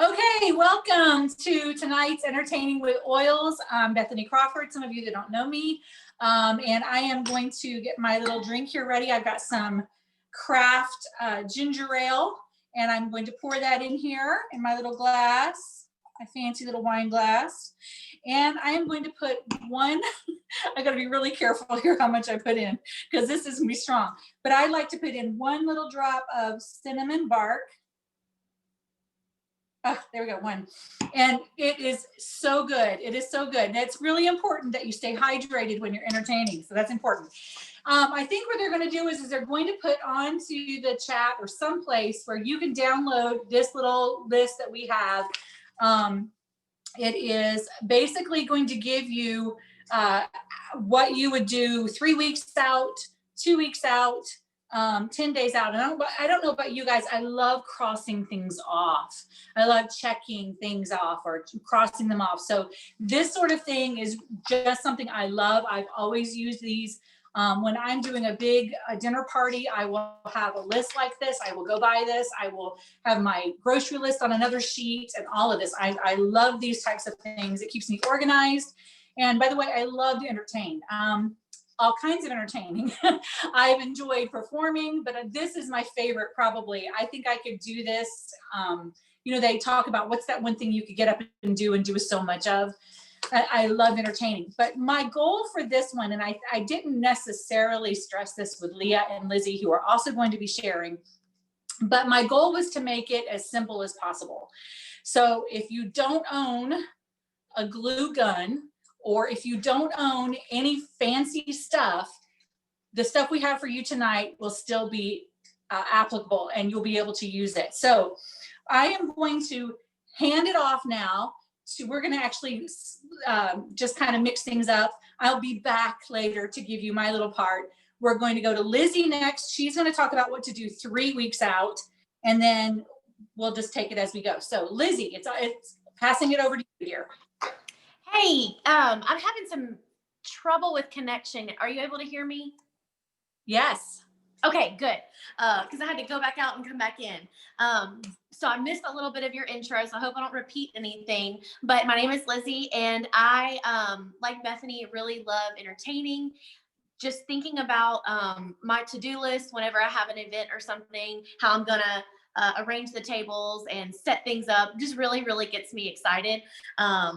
Okay, welcome to tonight's Entertaining with Oils. I'm Bethany Crawford, some of you that don't know me. And I am going to get my little drink here ready. I've got some craft ginger ale, and I'm going to pour that in here in my little glass, my fancy little wine glass. And I am going to put one, I gotta be really careful here how much I put in, because this is gonna be strong. But I like to put in one little drop of cinnamon bark. Oh, there we go, one. And it is so good. It is so good. And it's really important that you stay hydrated when you're entertaining. So that's important. I think what they're going to do is they're going to put onto the chat or someplace where you can download this little list that we have. It is basically going to give you what you would do 3 weeks out, 2 weeks out, 10 days out. And I don't know about you guys. I love crossing things off. I love checking things off or crossing them off. So this sort of thing is just something I love. I've always used these. When I'm doing a big dinner party, I will have a list like this. I will go buy this. I will have my grocery list on another sheet and all of this. I love these types of things. It keeps me organized. And by the way, I love to entertain. All kinds of entertaining. I've enjoyed performing, but this is my favorite probably. I think I could do this. They talk about what's that one thing you could get up and do so much of. I love entertaining. But my goal for this one, and I didn't necessarily stress this with Leah and Lizzie, who are also going to be sharing, but my goal was to make it as simple as possible. So if you don't own a glue gun, or if you don't own any fancy stuff, the stuff we have for you tonight will still be applicable and you'll be able to use it. So I am going to hand it off now. We're going to actually just kind of mix things up. I'll be back later to give you my little part. We're going to go to Lizzie next. She's going to talk about what to do 3 weeks out, and then we'll just take it as we go. So Lizzie, it's passing it over to you, dear. Hey, I'm having some trouble with connection. Are you able to hear me? Yes. Okay, good. Because I had to go back out and come back in. So I missed a little bit of your intro, so I hope I don't repeat anything. But my name is Lizzie, and I, like Bethany, really love entertaining. Just thinking about my to-do list whenever I have an event or something, how I'm going to arrange the tables and set things up just really, really gets me excited.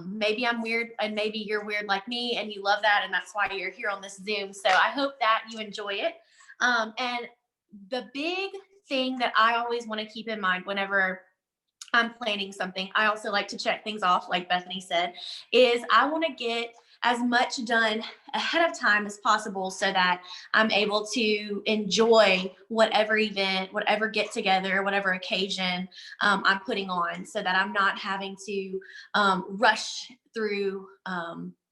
Maybe I'm weird and maybe you're weird like me and you love that. And that's why you're here on this Zoom. So I hope that you enjoy it. And the big thing that I always want to keep in mind whenever I'm planning something, I also like to check things off, like Bethany said, is I want to get as much done ahead of time as possible so that I'm able to enjoy whatever event, whatever get together, whatever occasion I'm putting on, so that I'm not having to rush through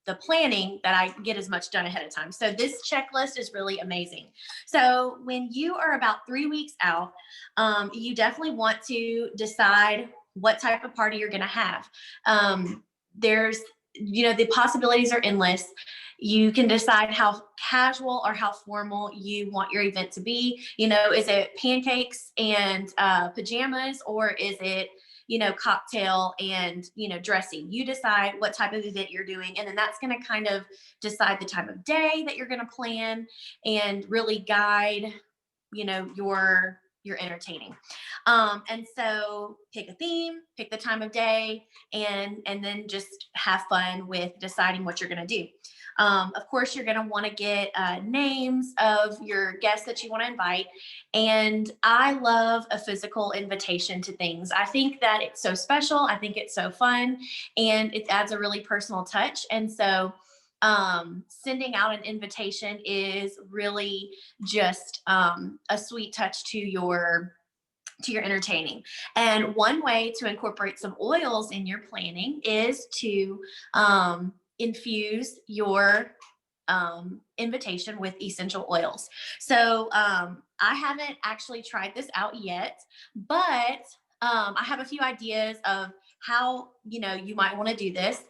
the planning, that I get as much done ahead of time. So this checklist is really amazing. So when you are about 3 weeks out, you definitely want to decide what type of party you're going to have. The possibilities are endless. You can decide how casual or how formal you want your event to be. Is it pancakes and pajamas, or is it, cocktail and, dressing? You decide what type of event you're doing. And then that's going to kind of decide the time of day that you're going to plan and really guide, your entertaining. And so pick a theme, pick the time of day, and then just have fun with deciding what you're going to do. Of course, you're going to want to get names of your guests that you want to invite. And I love a physical invitation to things. I think that it's so special. I think it's so fun, and it adds a really personal touch. And so sending out an invitation is really just a sweet touch to your entertaining. And one way to incorporate some oils in your planning is to infuse your invitation with essential oils. So I haven't actually tried this out yet, but I have a few ideas of how you might want to do this.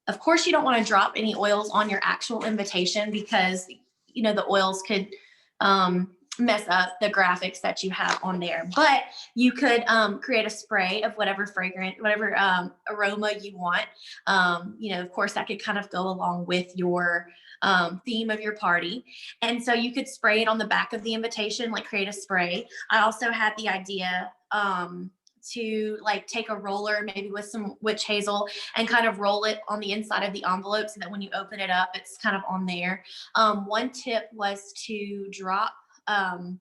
Of course, you don't want to drop any oils on your actual invitation, because the oils could mess up the graphics that you have on there. But you could create a spray of whatever fragrant, whatever aroma you want. Of course, that could kind of go along with your theme of your party. And so you could spray it on the back of the invitation, like create a spray. I also had the idea to like take a roller, maybe with some witch hazel, and kind of roll it on the inside of the envelope so that when you open it up, it's kind of on there. One tip was to drop a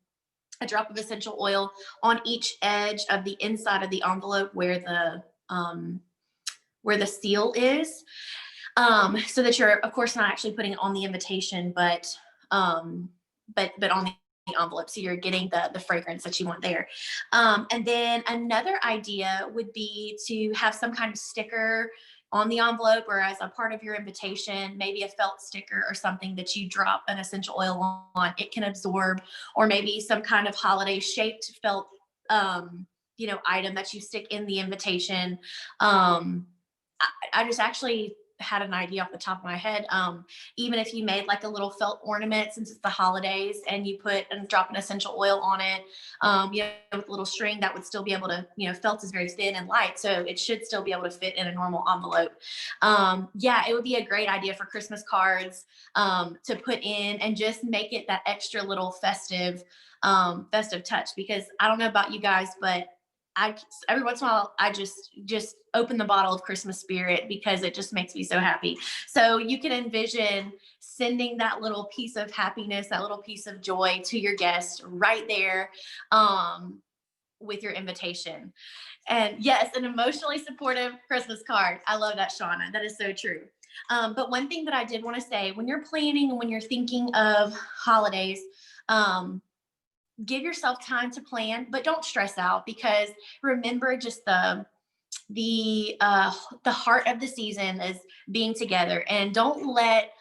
drop of essential oil on each edge of the inside of the envelope where the seal is, so that you're, of course, not actually putting it on the invitation, but on the envelope, so you're getting the fragrance that you want there. And then another idea would be to have some kind of sticker on the envelope or as a part of your invitation, maybe a felt sticker or something that you drop an essential oil on. It can absorb, or maybe some kind of holiday shaped felt item that you stick in the invitation. I just actually had an idea off the top of my head. Even if you made like a little felt ornament, since it's the holidays, and you put and drop an essential oil on it, with a little string, that would still be able to, felt is very thin and light, so it should still be able to fit in a normal envelope. It would be a great idea for Christmas cards to put in and just make it that extra little festive touch, because I don't know about you guys, but every once in a while, I just open the bottle of Christmas spirit because it just makes me so happy. So you can envision sending that little piece of happiness, that little piece of joy to your guest right there with your invitation. And yes, an emotionally supportive Christmas card. I love that, Shauna. That is so true. But one thing that I did want to say, when you're planning and when you're thinking of holidays, give yourself time to plan, but don't stress out, because remember, just the heart of the season is being together, and don't let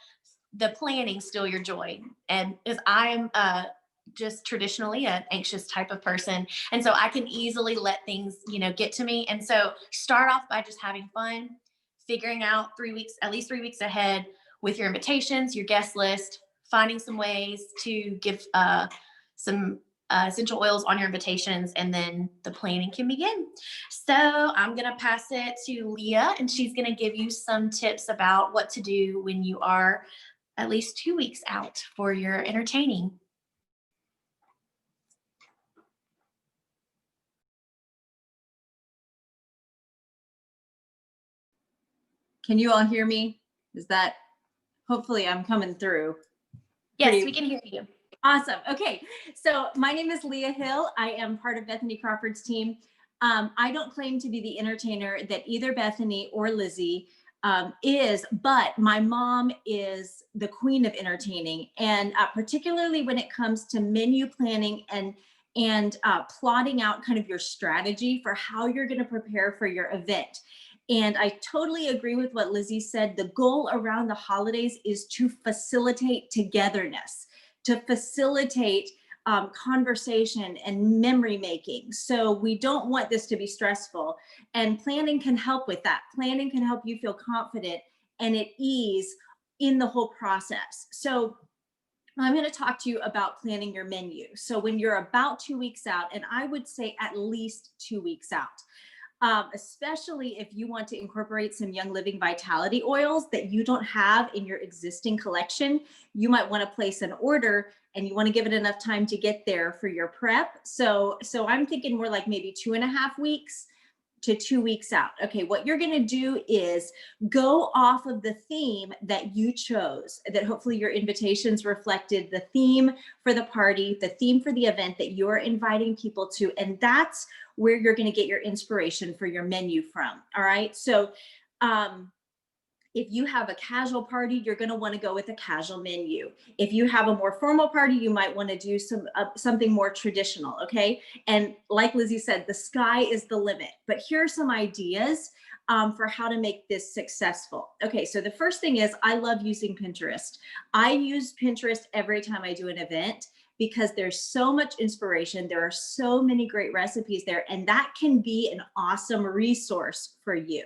the planning steal your joy. And as I'm just traditionally an anxious type of person, and so I can easily let things get to me. And so start off by just having fun, figuring out at least 3 weeks ahead with your invitations, your guest list, finding some ways to give some essential oils on your invitations, and then the planning can begin. So I'm going to pass it to Leah, and she's going to give you some tips about what to do when you are at least 2 weeks out for your entertaining. Can you all hear me? Hopefully I'm coming through. Yes, we can hear you. Awesome. Okay. So my name is Leah Hill. I am part of Bethany Crawford's team. I don't claim to be the entertainer that either Bethany or Lizzie is, but my mom is the queen of entertaining. And particularly when it comes to menu planning and plotting out kind of your strategy for how you're going to prepare for your event. And I totally agree with what Lizzie said. The goal around the holidays is to facilitate togetherness, to facilitate conversation and memory making. So we don't want this to be stressful, and planning can help with that. Planning can help you feel confident and at ease in the whole process. So I'm going to talk to you about planning your menu. So when you're about 2 weeks out, and I would say at least 2 weeks out, especially if you want to incorporate some Young Living Vitality oils that you don't have in your existing collection, you might want to place an order, and you want to give it enough time to get there for your prep. So I'm thinking more like maybe 2.5 weeks to 2 weeks out. Okay, what you're going to do is go off of the theme that you chose, that hopefully your invitations reflected the theme for the party, the theme for the event that you're inviting people to. And that's where you're going to get your inspiration for your menu from. All right. So if you have a casual party, you're going to want to go with a casual menu. If you have a more formal party, you might want to do something more traditional. Okay. And like Lizzie said, the sky is the limit, but here are some ideas for how to make this successful. Okay. So the first thing is, I love using Pinterest. I use Pinterest every time I do an event, because there's so much inspiration. There are so many great recipes there, and that can be an awesome resource for you.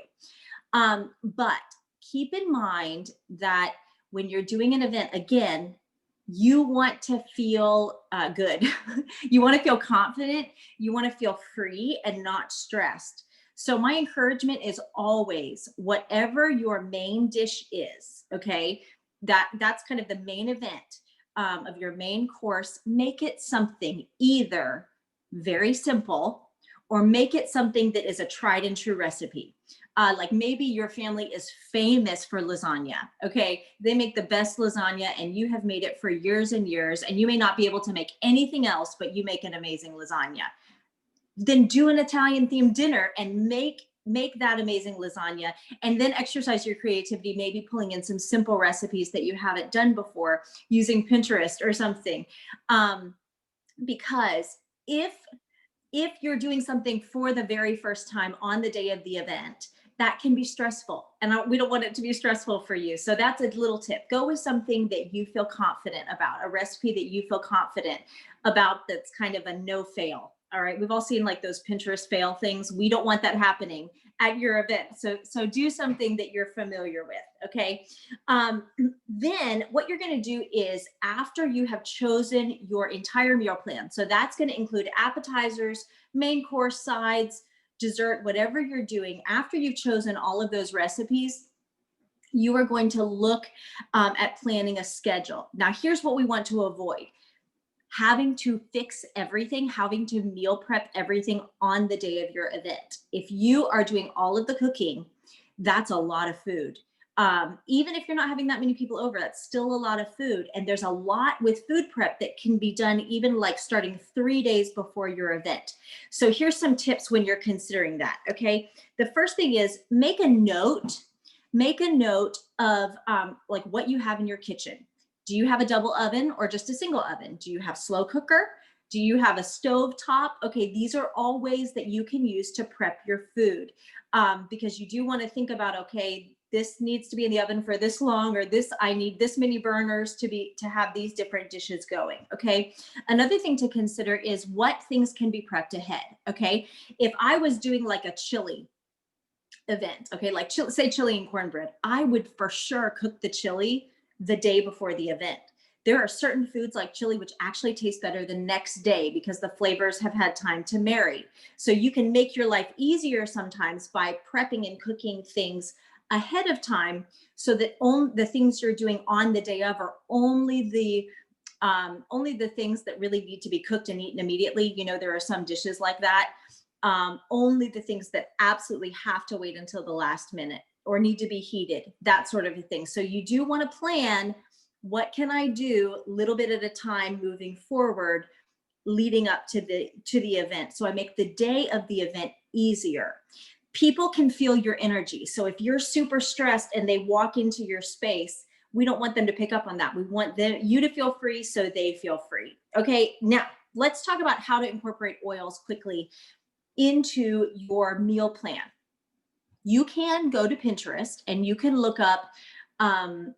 But keep in mind that when you're doing an event, again, you want to feel good. You want to feel confident. You want to feel free and not stressed. So my encouragement is always, whatever your main dish is, okay, that's kind of the main event of your main course, make it something either very simple or make it something that is a tried and true recipe. Like maybe your family is famous for lasagna. Okay. They make the best lasagna and you have made it for years and years, and you may not be able to make anything else, but you make an amazing lasagna. Then do an Italian themed dinner and make that amazing lasagna, and then exercise your creativity, maybe pulling in some simple recipes that you haven't done before using Pinterest or something. Because if you're doing something for the very first time on the day of the event, that can be stressful, and we don't want it to be stressful for you. So that's a little tip. Go with something that you feel confident about, a recipe that you feel confident about, that's kind of a no fail. All right. We've all seen like those Pinterest fail things. We don't want that happening at your event. So do something that you're familiar with. Okay. Then what you're going to do is, after you have chosen your entire meal plan, so that's going to include appetizers, main course, sides, dessert, whatever you're doing, after you've chosen all of those recipes, you are going to look at planning a schedule. Now, here's what we want to avoid: having to fix everything, having to meal prep everything on the day of your event. If you are doing all of the cooking, that's a lot of food. Even if you're not having that many people over, that's still a lot of food. And there's a lot with food prep that can be done even like starting 3 days before your event. So here's some tips when you're considering that, okay? The first thing is, make a note of like what you have in your kitchen. Do you have a double oven or just a single oven? Do you have slow cooker? Do you have a stove top? Okay, these are all ways that you can use to prep your food, because you do want to think about, okay, this needs to be in the oven for this long, or this, I need this many burners to have these different dishes going. Okay. Another thing to consider is what things can be prepped ahead. Okay. If I was doing like a chili event, okay, like say chili and cornbread, I would for sure cook the chili the day before the event. There are certain foods like chili which actually taste better the next day because the flavors have had time to marry. So you can make your life easier sometimes by prepping and cooking things ahead of time, so that the things you're doing on the day of are only the things that really need to be cooked and eaten immediately. You know, there are some dishes like that. Only the things that absolutely have to wait until the last minute or need to be heated, that sort of a thing. So you do want to plan, what can I do little bit at a time moving forward, leading up to the event. So I make the day of the event easier. People can feel your energy. So if you're super stressed and they walk into your space, we don't want them to pick up on that. We want you to feel free so they feel free. Okay, now let's talk about how to incorporate oils quickly into your meal plan. You can go to Pinterest and you can look up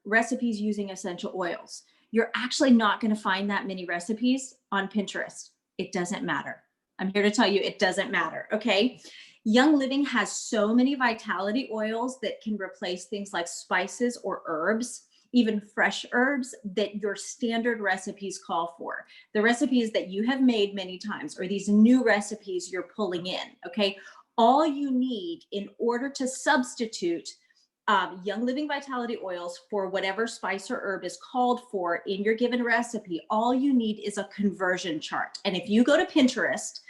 recipes using essential oils. You're actually not going to find that many recipes on Pinterest. It doesn't matter. I'm here to tell you it doesn't matter. Okay. Young Living has so many vitality oils that can replace things like spices or herbs, even fresh herbs that your standard recipes call for. The recipes that you have made many times, or these new recipes you're pulling in. Okay. All you need in order to substitute Young Living vitality oils for whatever spice or herb is called for in your given recipe, all you need is a conversion chart. And if you go to Pinterest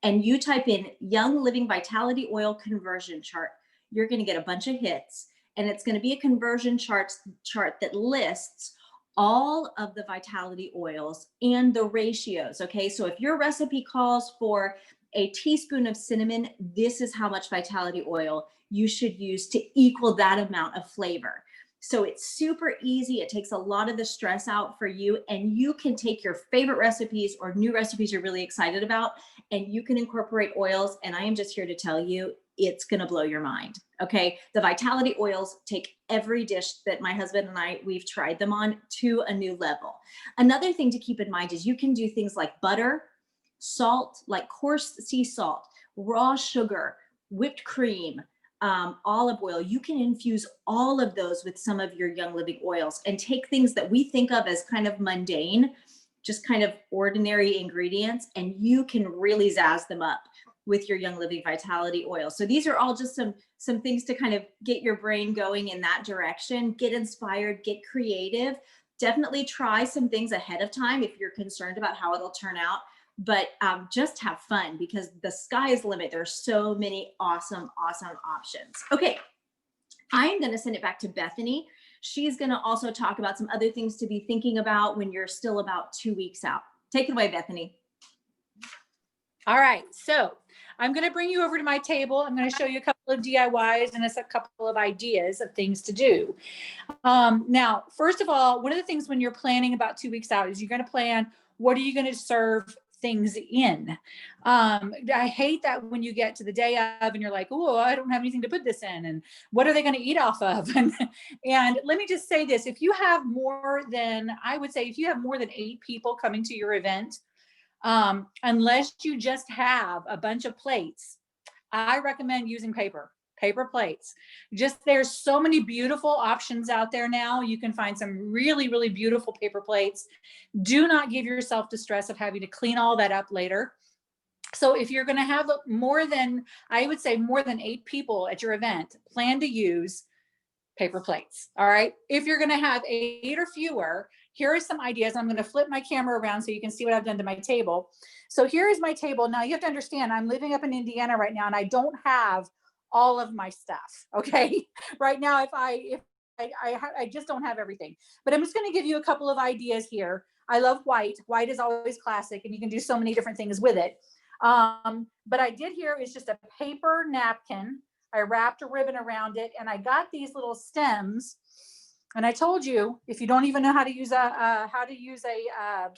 and you type in Young Living vitality oil conversion chart, you're going to get a bunch of hits. And it's going to be a conversion chart that lists all of the vitality oils and the ratios. Okay, so if your recipe calls for a teaspoon of cinnamon, this is how much vitality oil you should use to equal that amount of flavor. So it's super easy. It takes a lot of the stress out for you, and you can take your favorite recipes or new recipes you're really excited about, and you can incorporate oils. And I am just here to tell you, it's going to blow your mind. Okay. The vitality oils take every dish that my husband and we've tried them on to a new level. Another thing to keep in mind is you can do things like butter, salt, like coarse sea salt, raw sugar, whipped cream, olive oil. You can infuse all of those with some of your Young Living oils and take things that we think of as kind of mundane, just kind of ordinary ingredients, and you can really zazz them up with your Young Living Vitality oil. So these are all just some things to kind of get your brain going in that direction, get inspired, get creative. Definitely try some things ahead of time if you're concerned about how it'll turn out, but just have fun because the sky is the limit. There's so many awesome options. Okay, I'm going to send it back to Bethany. She's going to also talk about some other things to be thinking about when you're still about 2 weeks out. Take it away, Bethany. All right, so I'm going to bring you over to my table. I'm going to show you a couple of DIYs and a couple of ideas of things to do. Now, first of all, one of the things when you're planning about 2 weeks out is you're going to plan, what are you going to serve things in? I hate that when you get to the day of and you're like, oh, I don't have anything to put this in. And what are they going to eat off of? And let me just say this, if you have more than 8 people coming to your event, unless you just have a bunch of plates, I recommend using paper plates. There's so many beautiful options out there now. You can find some really, really beautiful paper plates. Do not give yourself the stress of having to clean all that up later. So if you're going to have more than 8 people at your event, plan to use paper plates. All right. If you're going to have 8 or fewer, here are some ideas. I'm going to flip my camera around so you can see what I've done to my table. So here is my table. Now you have to understand, I'm living up in Indiana right now, and I don't have all of my stuff. Okay. Right now, I just don't have everything, but I'm just going to give you a couple of ideas here. I love white. White is always classic, and you can do so many different things with it. But I did here is just a paper napkin. I wrapped a ribbon around it, and I got these little stems. And I told you, if you don't even know how to use a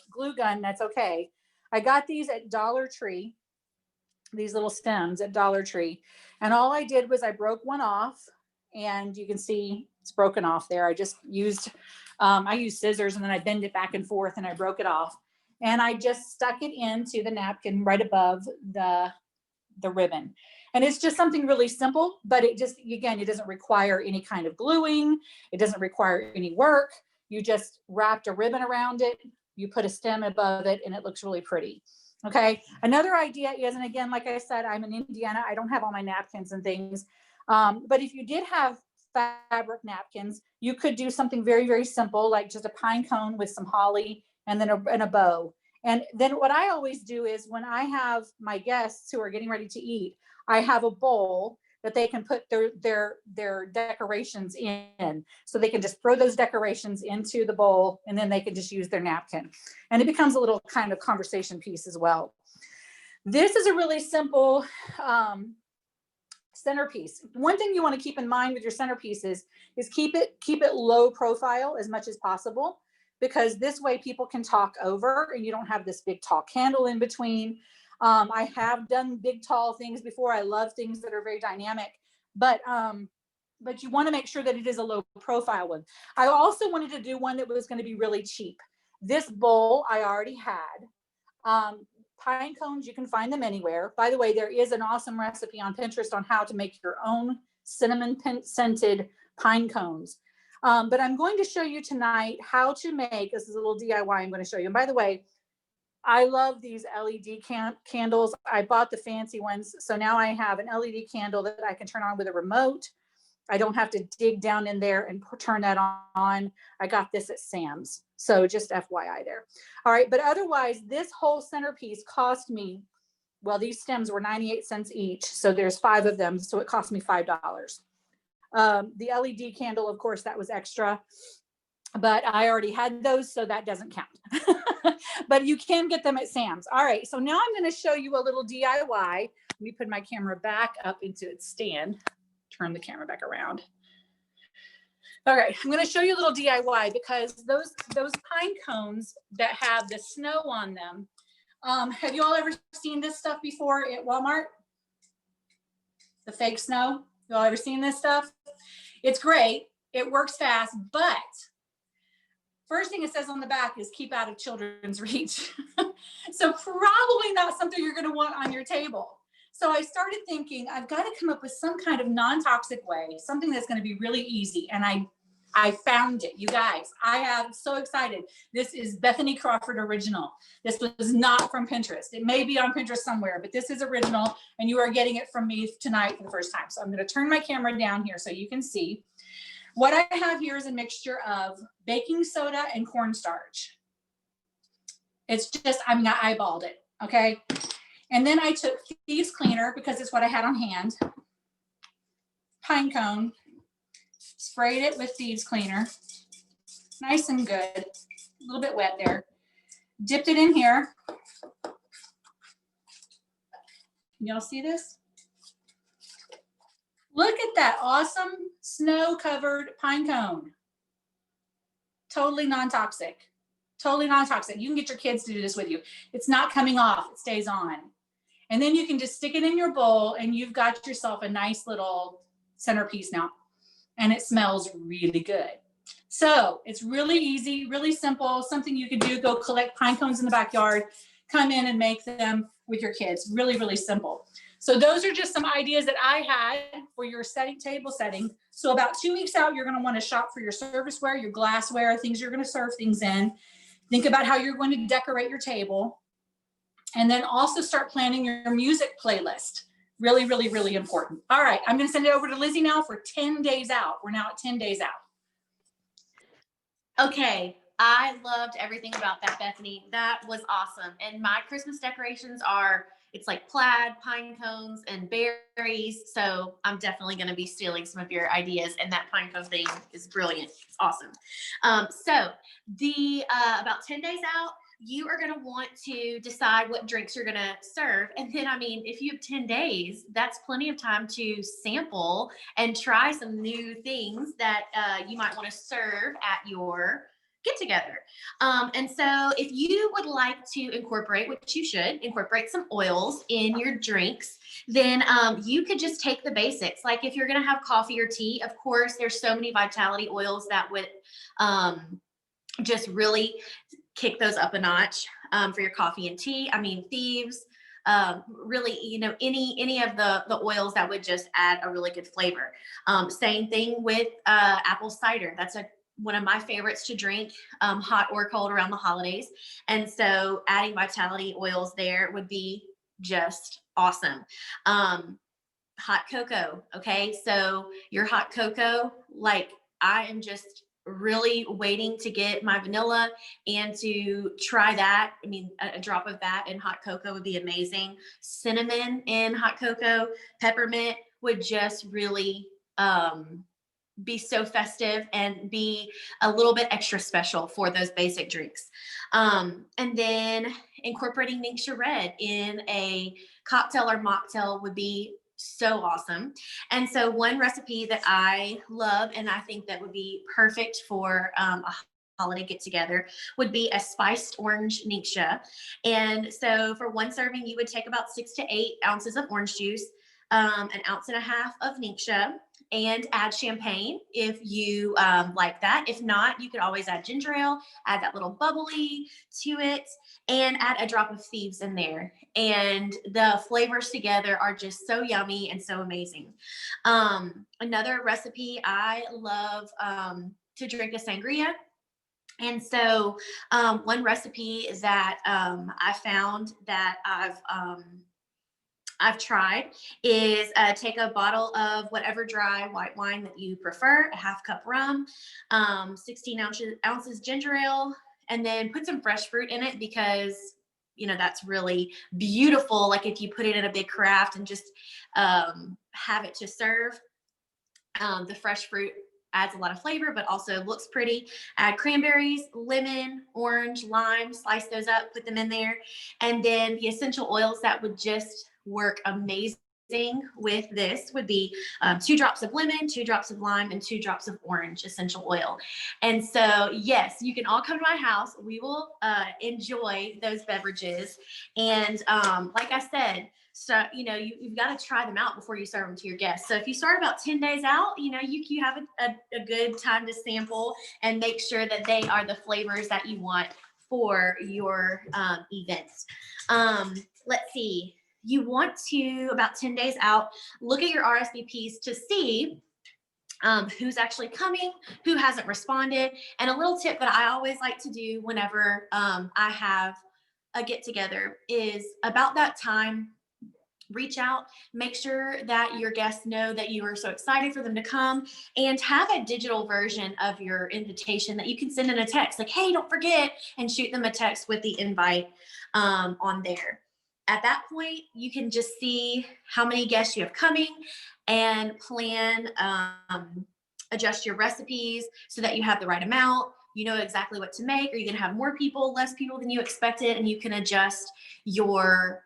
glue gun, that's okay. I got these at Dollar Tree, these little stems at Dollar Tree. And all I did was I broke one off, and you can see it's broken off there. I just used, I used scissors, and then I bend it back and forth, and I broke it off. And I just stuck it into the napkin right above the ribbon. And it's just something really simple, but it doesn't require any kind of gluing. It doesn't require any work. You just wrapped a ribbon around it. You put a stem above it, and it looks really pretty. Okay. Another idea is, and again, like I said, I'm in Indiana. I don't have all my napkins and things. But if you did have fabric napkins, you could do something very, very simple, like just a pine cone with some holly and then a bow. And then what I always do is when I have my guests who are getting ready to eat, I have a bowl that they can put their decorations in. So they can just throw those decorations into the bowl, and then they can just use their napkin. And it becomes a little kind of conversation piece as well. This is a really simple centerpiece. One thing you want to keep in mind with your centerpieces is keep it low profile as much as possible, because this way people can talk over and you don't have this big tall candle in between. I have done big tall things before. I love things that are very dynamic, but you want to make sure that it is a low profile one. I also wanted to do one that was going to be really cheap. This bowl I already had. Pine cones, you can find them anywhere. By the way, there is an awesome recipe on Pinterest on how to make your own cinnamon scented pine cones. But I'm going to show you tonight how to make, this is a little DIY I'm going to show you. And by the way, I love these LED candles. I bought the fancy ones. So now I have an LED candle that I can turn on with a remote. I don't have to dig down in there and turn that on. I got this at Sam's. So just FYI there. All right. But otherwise, this whole centerpiece cost me, well, these stems were 98 cents each. So there's 5 of them. So it cost me $5. The LED candle, of course, that was extra, but I already had those, so that doesn't count. But you can get them at Sam's. All right, so now I'm going to show you a little DIY. Let me put my camera back up into its stand. Turn the camera back around. All right, I'm going to show you a little DIY because those pine cones that have the snow on them. Have you all ever seen this stuff before at Walmart? The fake snow? You all ever seen this stuff? It's great. It works fast, but first thing it says on the back is keep out of children's reach. So probably not something you're going to want on your table. So I started thinking, I've got to come up with some kind of non-toxic way, something that's going to be really easy. And I found it, you guys. I am so excited. This is Bethany Crawford original. This was not from Pinterest. It may be on Pinterest somewhere, but this is original, and you are getting it from me tonight for the first time. So I'm going to turn my camera down here so you can see. What I have here is a mixture of baking soda and cornstarch. It's just, I mean, I eyeballed it, okay? And then I took thieves cleaner because it's what I had on hand. Pine cone, sprayed it with thieves cleaner. Nice and good, a little bit wet there. Dipped it in here. Y'all see this? Look at that awesome snow-covered pine cone. Totally non-toxic. Totally non-toxic. You can get your kids to do this with you. It's not coming off, it stays on. And then you can just stick it in your bowl and you've got yourself a nice little centerpiece now. And it smells really good. So it's really easy, really simple, something you can do. Go collect pine cones in the backyard, come in and make them with your kids. Really, really simple. So those are just some ideas that I had for your table setting. So about 2 weeks out, you're going to want to shop for your serviceware, your glassware, things you're going to serve things in. Think about how you're going to decorate your table. And then also start planning your music playlist. Really, really, really important. All right, I'm going to send it over to Lizzie now for 10 days out. We're now at 10 days out. Okay, I loved everything about that, Bethany. That was awesome. And my Christmas decorations are, it's like plaid, pine cones, and berries. So I'm definitely going to be stealing some of your ideas. And that pine cone thing is brilliant. It's awesome. So about 10 days out, you are going to want to decide what drinks you're going to serve. And then, I mean, if you have 10 days, that's plenty of time to sample and try some new things that you might want to serve at your get together. And so if you would like to incorporate, which you should, incorporate some oils in your drinks, then you could just take the basics. Like if you're going to have coffee or tea, of course, there's so many vitality oils that would just really kick those up a notch for your coffee and tea. I mean, thieves, really, you know, any of the oils that would just add a really good flavor. Same thing with apple cider. That's one of my favorites to drink, hot or cold around the holidays. And so adding vitality oils there would be just awesome. Hot cocoa. Okay. So your hot cocoa, like I am just really waiting to get my vanilla and to try that. I mean, a drop of that in hot cocoa would be amazing. Cinnamon in hot cocoa, peppermint would just really be so festive and be a little bit extra special for those basic drinks. And then incorporating Ningxia Red in a cocktail or mocktail would be so awesome. And so one recipe that I love and I think that would be perfect for a holiday get together would be a spiced orange Ningxia. And so for one serving, you would take about 6 to 8 ounces of orange juice, an ounce and a half of Ningxia, and add champagne if you like that. If not, you could always add ginger ale, add that little bubbly to it, and add a drop of thieves in there. And the flavors together are just so yummy and so amazing. Another recipe I love to drink is sangria. And so one recipe that I found that I've tried is take a bottle of whatever dry white wine that you prefer, a half cup rum, 16 ounces ginger ale, and then put some fresh fruit in it because, you know, that's really beautiful. Like if you put it in a big carafe and just have it to serve, the fresh fruit adds a lot of flavor, but also looks pretty. Add cranberries, lemon, orange, lime, slice those up, put them in there. And then the essential oils that would just work amazing with this would be 2 drops of lemon, 2 drops of lime, and 2 drops of orange essential oil. And so, yes, you can all come to my house. We will enjoy those beverages. And like I said, so, you know, you've got to try them out before you serve them to your guests. So if you start about 10 days out, you know, you have a good time to sample and make sure that they are the flavors that you want for your events. Let's see. you want to, about 10 days out, look at your RSVPs to see who's actually coming, who hasn't responded. And a little tip that I always like to do whenever I have a get together is about that time, reach out, make sure that your guests know that you are so excited for them to come, and have a digital version of your invitation that you can send in a text like, hey, don't forget, and shoot them a text with the invite on there. At that point, you can just see how many guests you have coming and plan, adjust your recipes so that you have the right amount. You know exactly what to make. Are you going to have more people, less people than you expected? And you can adjust your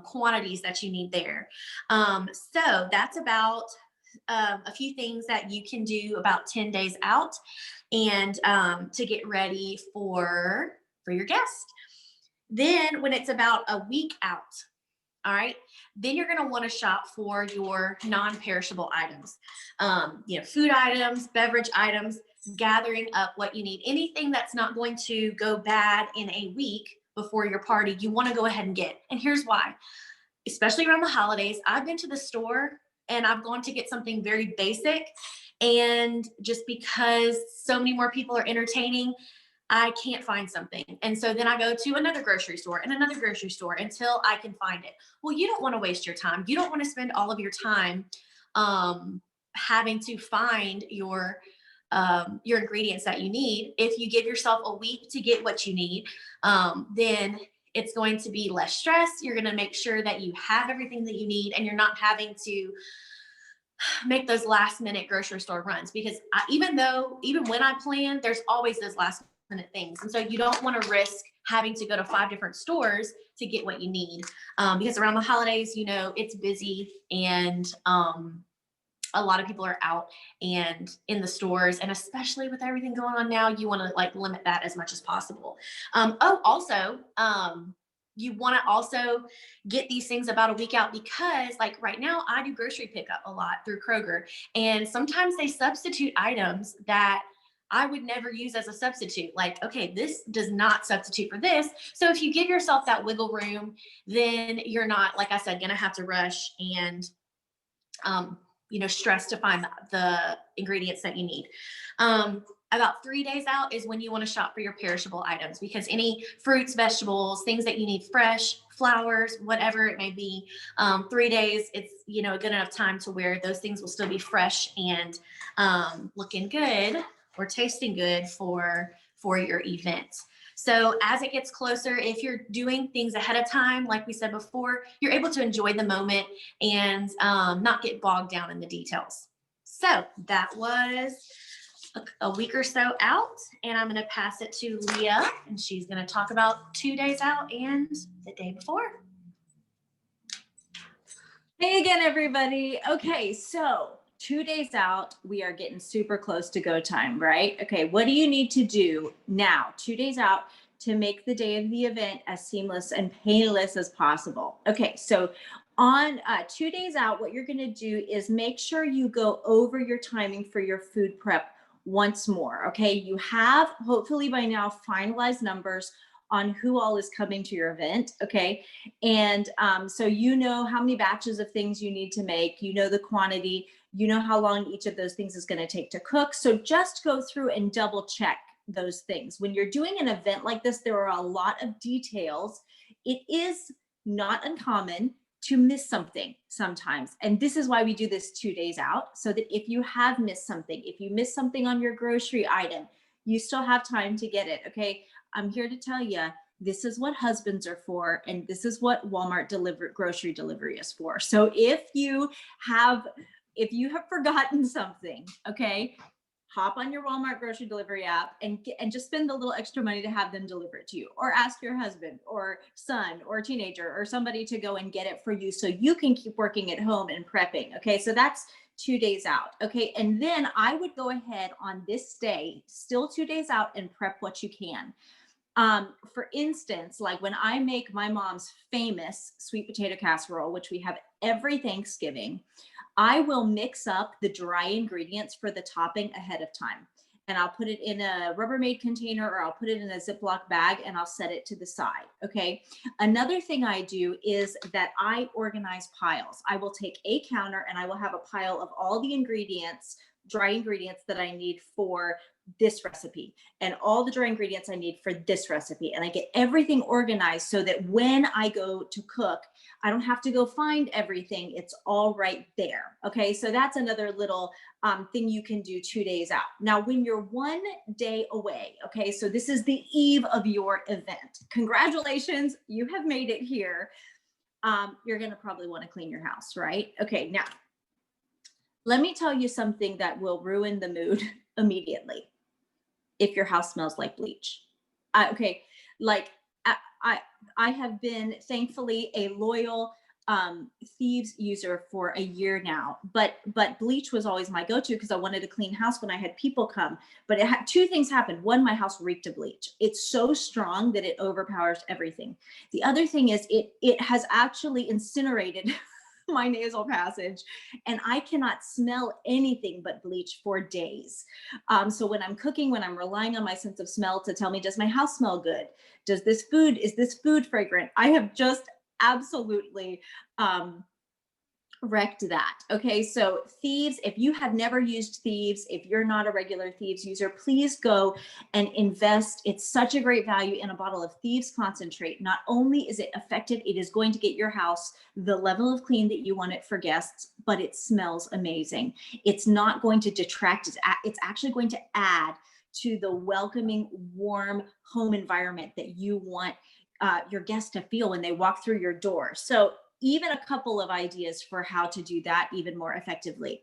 quantities that you need there. So that's about a few things that you can do about 10 days out and to get ready for your guest. Then when it's about a week out, all right, then you're going to want to shop for your non-perishable items, food items, beverage items, gathering up what you need. Anything that's not going to go bad in a week before your party, you want to go ahead and get. And here's why. Especially around the holidays, I've been to the store and I've gone to get something very basic. And just because so many more people are entertaining, I can't find something. And so then I go to another grocery store and another grocery store until I can find it. Well, you don't want to waste your time. You don't want to spend all of your time having to find your ingredients that you need. If you give yourself a week to get what you need, then it's going to be less stress. You're going to make sure that you have everything that you need and you're not having to make those last minute grocery store runs, because even when I plan, there's always those last minute things. And so you don't want to risk having to go to 5 different stores to get what you need. Because around the holidays, it's busy and a lot of people are out and in the stores, and especially with everything going on now, you want to limit that as much as possible. You want to also get these things about a week out, because right now I do grocery pickup a lot through Kroger, and sometimes they substitute items that I would never use as a substitute. Okay, this does not substitute for this. So if you give yourself that wiggle room, then you're not, like I said, going to have to rush and, stress to find the ingredients that you need. About 3 days out is when you want to shop for your perishable items, because any fruits, vegetables, things that you need fresh, flowers, whatever it may be, 3 days, it's, a good enough time to where those things will still be fresh and looking good or tasting good for your event. So as it gets closer, if you're doing things ahead of time, like we said before, you're able to enjoy the moment and not get bogged down in the details. So that was a week or so out, and I'm going to pass it to Leah, and she's going to talk about 2 days out and the day before. Hey again, everybody. Okay, so 2 days out, we are getting super close to go time, right? Okay, what do you need to do now, 2 days out, to make the day of the event as seamless and painless as possible? Okay, so on 2 days out, what you're going to do is make sure you go over your timing for your food prep once more. Okay, you have hopefully by now finalized numbers on who all is coming to your event. Okay, and so you know how many batches of things you need to make, the quantity, how long each of those things is going to take to cook. So just go through and double check those things. When you're doing an event like this, there are a lot of details. It is not uncommon to miss something sometimes. And this is why we do this 2 days out, so that if you have missed something, if you miss something on your grocery item, you still have time to get it. Okay, I'm here to tell you, this is what husbands are for, and this is what Walmart grocery delivery is for. So if you have forgotten something, okay, hop on your Walmart grocery delivery app and just spend a little extra money to have them deliver it to you, or ask your husband or son or teenager or somebody to go and get it for you so you can keep working at home and prepping. Okay, so that's 2 days out. Okay, and then I would go ahead on this day, still 2 days out, and prep what you can. For instance, like when I make my mom's famous sweet potato casserole, which we have every Thanksgiving, I will mix up the dry ingredients for the topping ahead of time. and I'll put it in a Rubbermaid container, or I'll put it in a Ziploc bag, and I'll set it to the side. Okay. Another thing I do is that I organize piles. I will take a counter and I will have a pile of all the ingredients, dry ingredients that I need for this recipe, and all the dry ingredients I need for this recipe. And I get everything organized so that when I go to cook, I don't have to go find everything. It's all right there. Okay. So that's another little thing you can do 2 days out. Now, when you're 1 day away, okay, so this is the eve of your event. Congratulations, you have made it here. You're going to probably want to clean your house, right? Okay. Now, let me tell you something that will ruin the mood immediately. If your house smells like bleach. Okay, like I have been thankfully a loyal Thieves user for a year now, but bleach was always my go-to because I wanted a clean house when I had people come. But it had 2 things happen. One, my house reeked of bleach. It's so strong that it overpowers everything. The other thing is it has actually incinerated my nasal passage, and I cannot smell anything but bleach for days. So when I'm cooking, when I'm relying on my sense of smell to tell me, does my house smell good? Is this food fragrant? I have just absolutely wrecked that. Okay, so Thieves, if you have never used Thieves, if you're not a regular Thieves user, please go and invest. It's such a great value in a bottle of Thieves concentrate. Not only is it effective, it is going to get your house the level of clean that you want it for guests, but it smells amazing. It's not going to detract. It's actually going to add to the welcoming, warm home environment that you want your guests to feel when they walk through your door. So even a couple of ideas for how to do that even more effectively.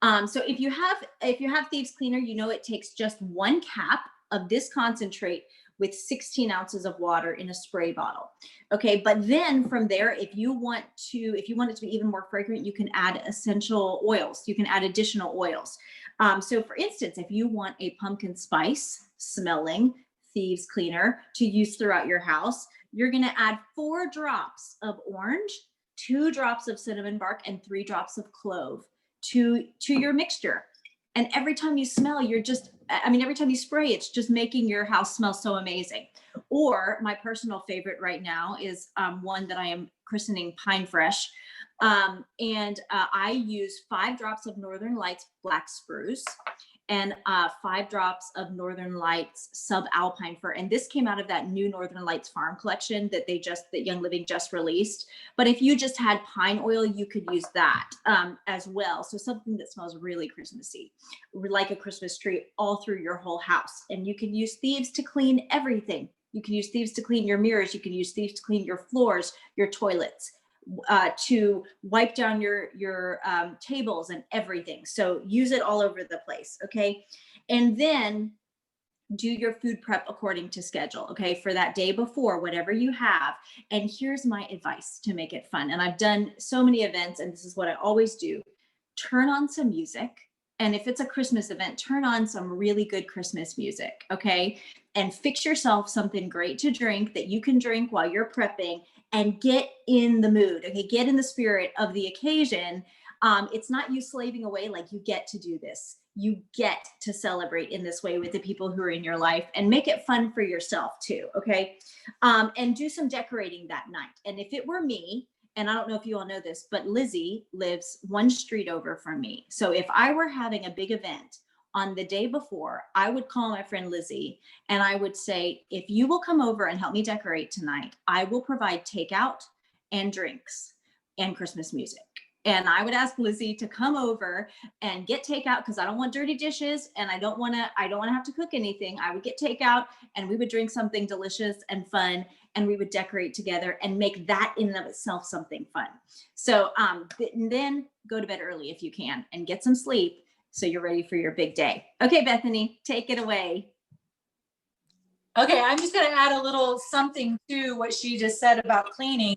So if you have Thieves Cleaner, you know it takes just 1 cap of this concentrate with 16 ounces of water in a spray bottle. Okay, but then from there, if you want it to be even more fragrant, you can add essential oils. You can add additional oils. So for instance, if you want a pumpkin spice smelling Thieves Cleaner to use throughout your house, you're going to add 4 drops of orange, 2 drops of cinnamon bark, and 3 drops of clove to your mixture. And every time you smell, every time you spray, it's just making your house smell so amazing. Or my personal favorite right now is one that I am christening Pine Fresh. And I use 5 drops of Northern Lights Black Spruce and 5 drops of Northern Lights Subalpine Fir. And this came out of that new Northern Lights farm collection that Young Living just released. But if you just had pine oil, you could use that as well. So something that smells really Christmassy, like a Christmas tree all through your whole house. And you can use Thieves to clean everything. You can use Thieves to clean your mirrors. You can use Thieves to clean your floors, your toilets, to wipe down your tables and everything. So use it all over the place. Okay. And then do your food prep according to schedule. Okay. For that day before, whatever you have. And here's my advice to make it fun. And I've done so many events, and this is what I always do. Turn on some music. And if it's a Christmas event, turn on some really good Christmas music. Okay. And fix yourself something great to drink that you can drink while you're prepping, and get in the mood. Okay. Get in the spirit of the occasion. It's not you slaving away. Like, you get to do this. You get to celebrate in this way with the people who are in your life, and make it fun for yourself too. Okay. And do some decorating that night. And if it were me, and I don't know if you all know this, but Lizzie lives 1 street over from me. So if I were having a big event on the day before, I would call my friend Lizzie and I would say, if you will come over and help me decorate tonight, I will provide takeout and drinks and Christmas music. And I would ask Lizzie to come over and get takeout, because I don't want dirty dishes, and I don't want to have to cook anything. I would get takeout, and we would drink something delicious and fun, and we would decorate together and make that in and of itself something fun. So then go to bed early if you can, and get some sleep so you're ready for your big day. Okay, Bethany, take it away. Okay, I'm just going to add a little something to what she just said about cleaning.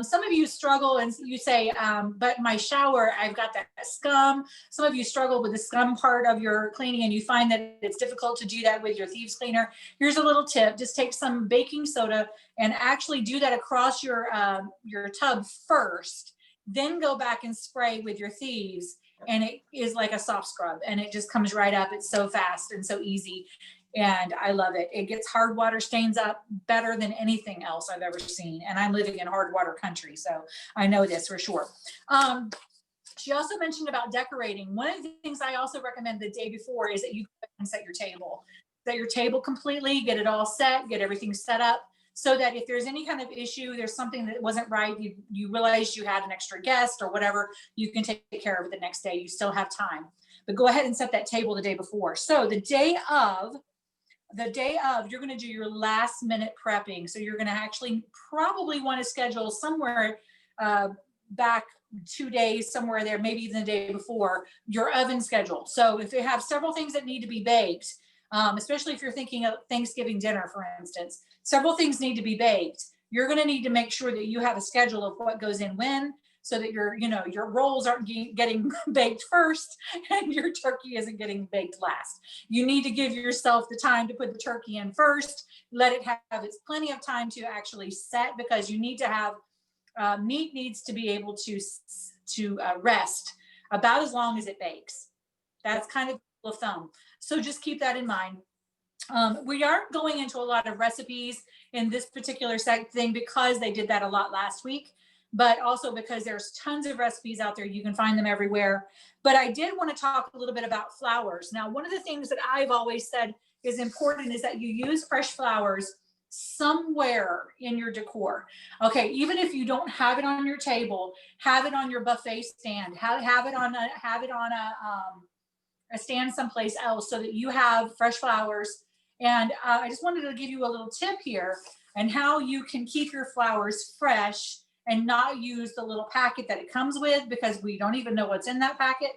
Some of you struggle and you say, but my shower, I've got that scum. Some of you struggle with the scum part of your cleaning, and you find that it's difficult to do that with your Thieves Cleaner. Here's a little tip. Just take some baking soda and actually do that across your tub first, then go back and spray with your Thieves. and it is like a soft scrub, and it just comes right up. It's so fast and so easy, and I love it. It gets hard water stains up better than anything else I've ever seen, and I'm living in hard water country, so I know this for sure. She also mentioned about decorating. One of the things I also recommend the day before is that you set your table. Set your table completely, get it all set, get everything set up, so that if there's any kind of issue, there's something that wasn't right, you realized you had an extra guest or whatever, you can take care of it the next day. You still have time. But go ahead and set that table the day before. So the day of, you're going to do your last minute prepping. So you're going to actually probably want to schedule somewhere back 2 days, somewhere there, maybe even the day before, your oven schedule. So if they have several things that need to be baked, especially if you're thinking of Thanksgiving dinner, for instance, several things need to be baked. You're going to need to make sure that you have a schedule of what goes in when, so that your rolls aren't getting baked first and your turkey isn't getting baked last. You need to give yourself the time to put the turkey in first, let it have its plenty of time to actually set, because you need to have meat needs to be able to rest about as long as it bakes. That's kind of a rule of thumb. So just keep that in mind. We aren't going into a lot of recipes in this particular thing because they did that a lot last week, but also because there's tons of recipes out there. You can find them everywhere. But I did want to talk a little bit about flowers. Now, one of the things that I've always said is important is that you use fresh flowers somewhere in your decor. Okay, even if you don't have it on your table, have it on your buffet stand, have it on a stand someplace else, so that you have fresh flowers. And I just wanted to give you a little tip here and how you can keep your flowers fresh and not use the little packet that it comes with, because we don't even know what's in that packet.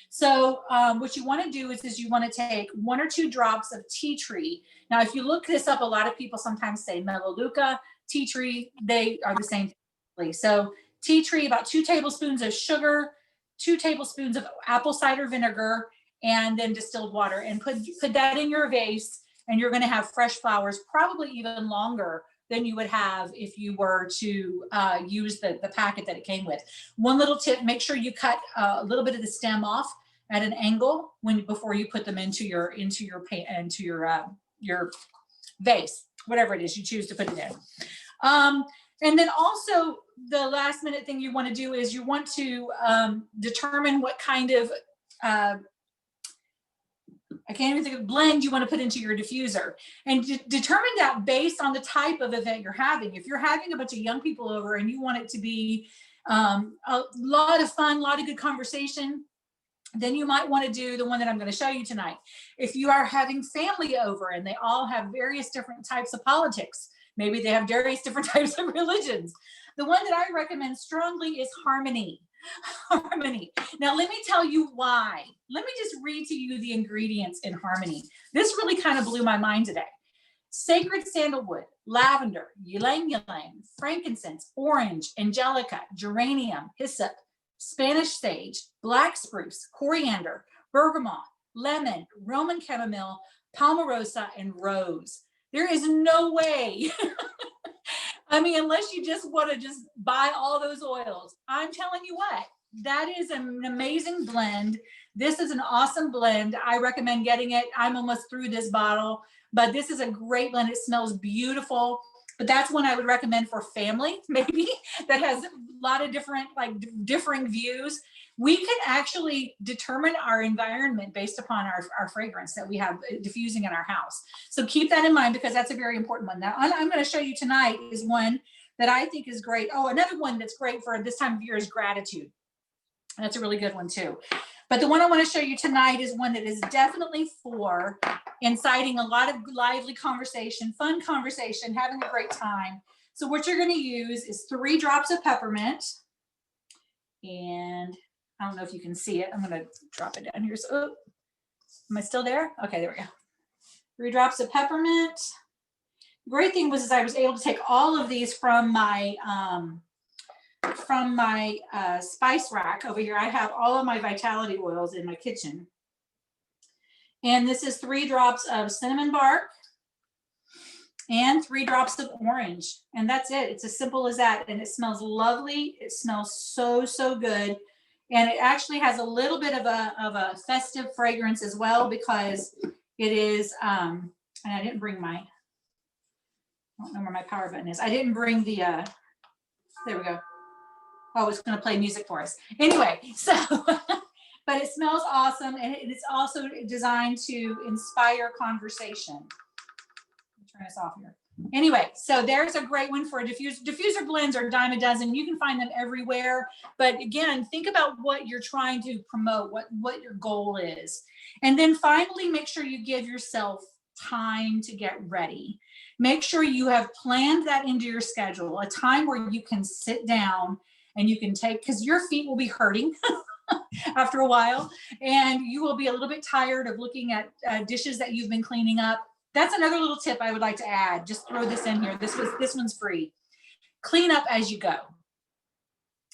So what you want to do is you want to take 1 or 2 drops of tea tree. Now, if you look this up, a lot of people sometimes say melaleuca, tea tree, they are the same thing. So tea tree, about 2 tablespoons of sugar, 2 tablespoons of apple cider vinegar, and then distilled water, and put that in your vase, and you're going to have fresh flowers, probably even longer than you would have if you were to use the packet that it came with. One little tip: make sure you cut a little bit of the stem off at an angle before you put them into your vase, whatever it is you choose to put it in. And then also the last minute thing you want to do is you want to determine what kind of I can't even think of blend you want to put into your diffuser, and determine that based on the type of event you're having. If you're having a bunch of young people over and you want it to be a lot of fun, a lot of good conversation, then you might want to do the one that I'm going to show you tonight. If you are having family over and they all have various different types of politics, maybe they have various different types of religions, the one that I recommend strongly is harmony. Harmony. Now, let me tell you why. Let me just read to you the ingredients in harmony. This really kind of blew my mind today. Sacred sandalwood, lavender, ylang ylang, frankincense, orange, angelica, geranium, hyssop, Spanish sage, black spruce, coriander, bergamot, lemon, Roman chamomile, palmarosa, and rose. There is no way. I mean, unless you just want to just buy all those oils, I'm telling you what, that is an amazing blend. This is an awesome blend. I recommend getting it. I'm almost through this bottle, but this is a great blend. It smells beautiful. But that's one I would recommend for family, maybe, that has a lot of different, differing views. We can actually determine our environment based upon our fragrance that we have diffusing in our house. So keep that in mind, because that's a very important one. Now, I'm going to show you tonight is one that I think is great. Oh, another one that's great for this time of year is gratitude. That's a really good one too. But the one I want to show you tonight is one that is definitely for inciting a lot of lively conversation, fun conversation, having a great time. So what you're going to use is 3 drops of peppermint. And I don't know if you can see it. I'm going to drop it down here. So, oh, am I still there? Okay, there we go. 3 drops of peppermint. Great thing was I was able to take all of these from my spice rack over here. I have all of my vitality oils in my kitchen. And this is 3 drops of cinnamon bark and 3 drops of orange. And that's it. It's as simple as that. And it smells lovely. It smells so, so good. And it actually has a little bit of a festive fragrance as well, because it is, and I didn't bring I don't know where my power button is. I didn't bring the, there we go. Oh, it's going to play music for us. Anyway, so, but it smells awesome. And it's also designed to inspire conversation. Turn this off here. Anyway, so there's a great one for a diffuser. Diffuser blends are a dime a dozen. You can find them everywhere. But again, think about what you're trying to promote, what your goal is. And then finally, make sure you give yourself time to get ready. Make sure you have planned that into your schedule, a time where you can sit down and you can take, because your feet will be hurting after a while, and you will be a little bit tired of looking at dishes that you've been cleaning up. That's another little tip I would like to add. Just throw this in here. This one's free. Clean up as you go.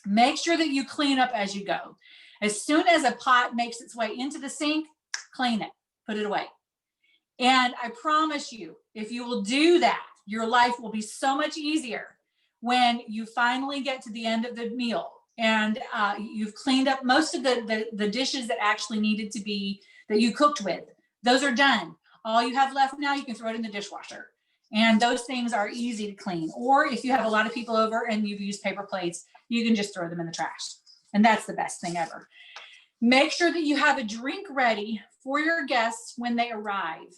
Make sure that you clean up as you go. As soon as a pot makes its way into the sink, clean it, put it away. And I promise you, if you will do that, your life will be so much easier when you finally get to the end of the meal and you've cleaned up most of the dishes that actually needed to be, that you cooked with. Those are done. All you have left now, you can throw it in the dishwasher. And those things are easy to clean. Or if you have a lot of people over and you've used paper plates, you can just throw them in the trash. And that's the best thing ever. Make sure that you have a drink ready for your guests when they arrive.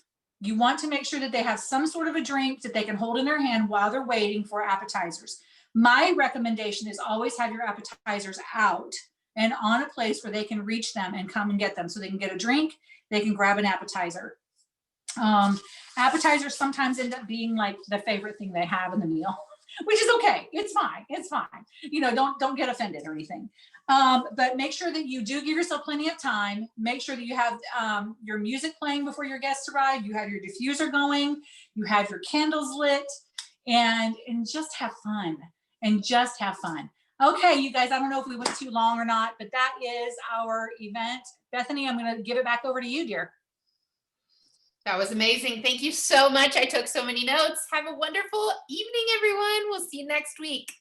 You want to make sure that they have some sort of a drink that they can hold in their hand while they're waiting for appetizers. My recommendation is always have your appetizers out and on a place where they can reach them and come and get them. So they can get a drink, they can grab an appetizer. Appetizers sometimes end up being like the favorite thing they have in the meal, which is okay. It's fine. It's fine. You know, don't get offended or anything. But make sure that you do give yourself plenty of time. Make sure that you have your music playing before your guests arrive. You have your diffuser going. You have your candles lit, and just have fun. And just have fun. Okay, you guys, I don't know if we went too long or not, but that is our event. Bethany, I'm going to give it back over to you, dear. That was amazing. Thank you so much. I took so many notes. Have a wonderful evening, everyone. We'll see you next week.